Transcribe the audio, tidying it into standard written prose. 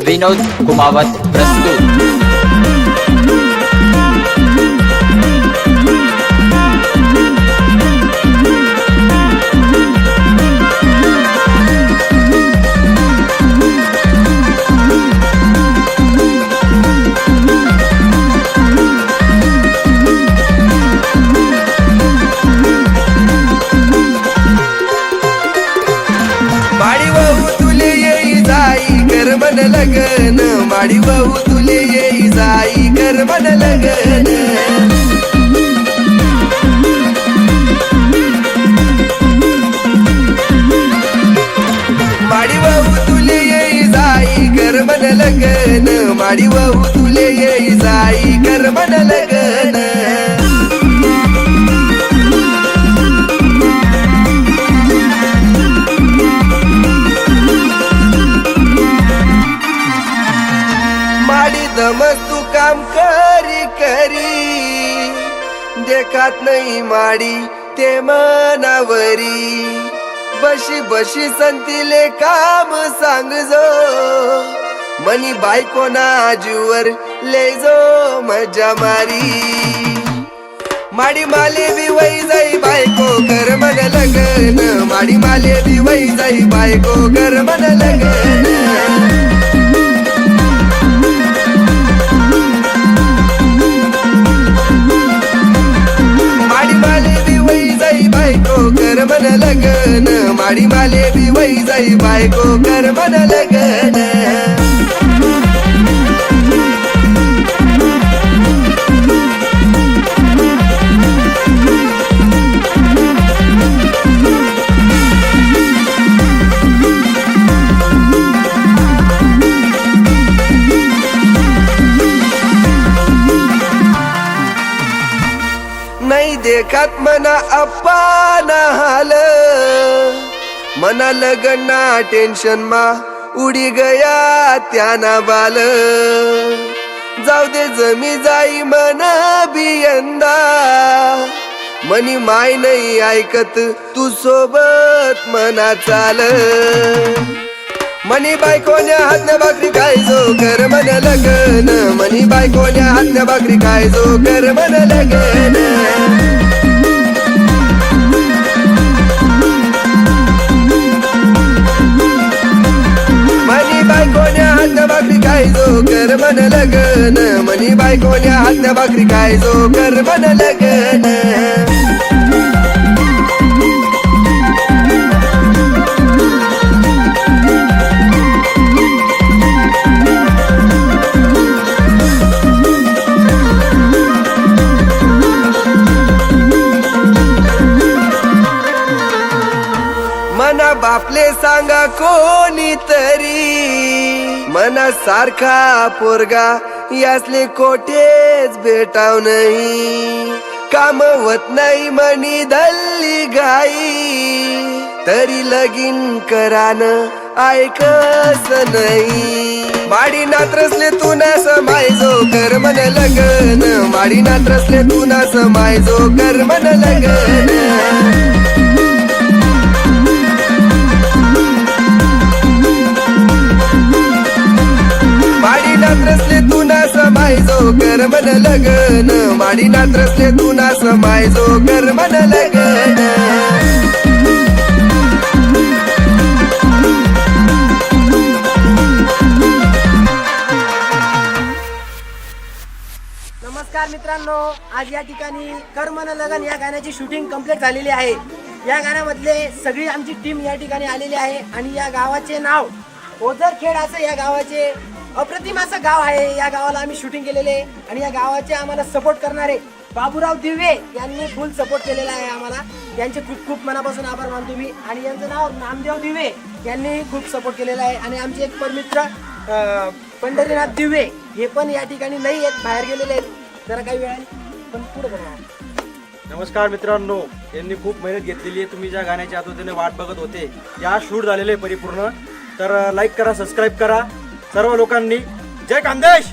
विनोद कुमावत प्रस्तुत। लगन माडी बहु तुले येई जाई कर मन लगन माडी बहु तुले येई जाई कर मन लगन माडी बहु तुले येई जाई कर मन लगन मस्त तू काम करी करी देखात नाही माडी ते मनावरी बशी बशी संतीले काम सांग जो मनी बायको ना आजूवर ले जो मजा मारी माडी माले बी वई जाई बायको कर मन लगन माडी माले बी वई जाई बायको कर मन लगन कर मन लगन माडी माले बी वई जाई बायको कर मन लगन नहीं देखत मना अप्पा ना हाल मना लगना टेन्शन मा उडी गया त्याना बाल जाऊ दे जमी जाई मन बियंदा मनी माय नाही ऐकत तू सोबत मना चाल मनी बायकोन्या हातने भाकरी खायचो कर मन लगन मनी बायकोन्या हातने भाकरी खायचो कर मन लगन मनी बायकोन्या हातने भाकरी खायचो कर मन लगन मनी बायकोन्या हातने भाकरी खायचो कर मन लगन मना बापले सांगा कोणी तरी मना सारखा पोरगा यासले कोठेच भेटाव नाही काम होत नाही मनी धल्ली गाई तरी लगीन करान ऐकस नाही माडी नात्रसले तू ना समायजो कर मन लगन माडी नात्रसले तू ना समायजो कर मन लगन माडी नात्रसले तू ना समायजो कर मन लगन माडी नात्रसले तू ना समायजो कर मन लगन नमस्कार मित्रांनो, आज या ठिकाणी कर मन लगन या गाण्याची शूटिंग कंप्लीट झालेली आहे। या गाण्यामधले सगळी आमची टीम या ठिकाणी आलेली आहे आणि या गावाचे नाव ओझरखेड असं या गावाचे अप्रतिम असं गाव आहे। या गावाला आम्ही शूटिंग केलेले आणि या गावाचे आम्हाला सपोर्ट करणारे बाबूराव दिवे यांनी फुल सपोर्ट केलेला आहे आम्हाला। त्यांचे खूप खूप मनापासून आभार मानतो मी। आणि यांचं नाव नामदेव दिवे यांनी खूप सपोर्ट केलेला आहे। आणि आमचे एक परमित्र पंढरीनाथ दिवे हे पण या ठिकाणी नाही आहेत, बाहेर गेलेले आहेत जरा काही वेळाने, पण पुढे बघा। नमस्कार मित्रांनो, यांनी खूप मेहनत घेतलेली आहे। तुम्ही ज्या गाण्याची आतुरतेने वाट बघत होते या शूट झालेले परिपूर्ण, तर लाईक करा, सबस्क्राईब करा सर्व लोकांनी। जय खानदेश।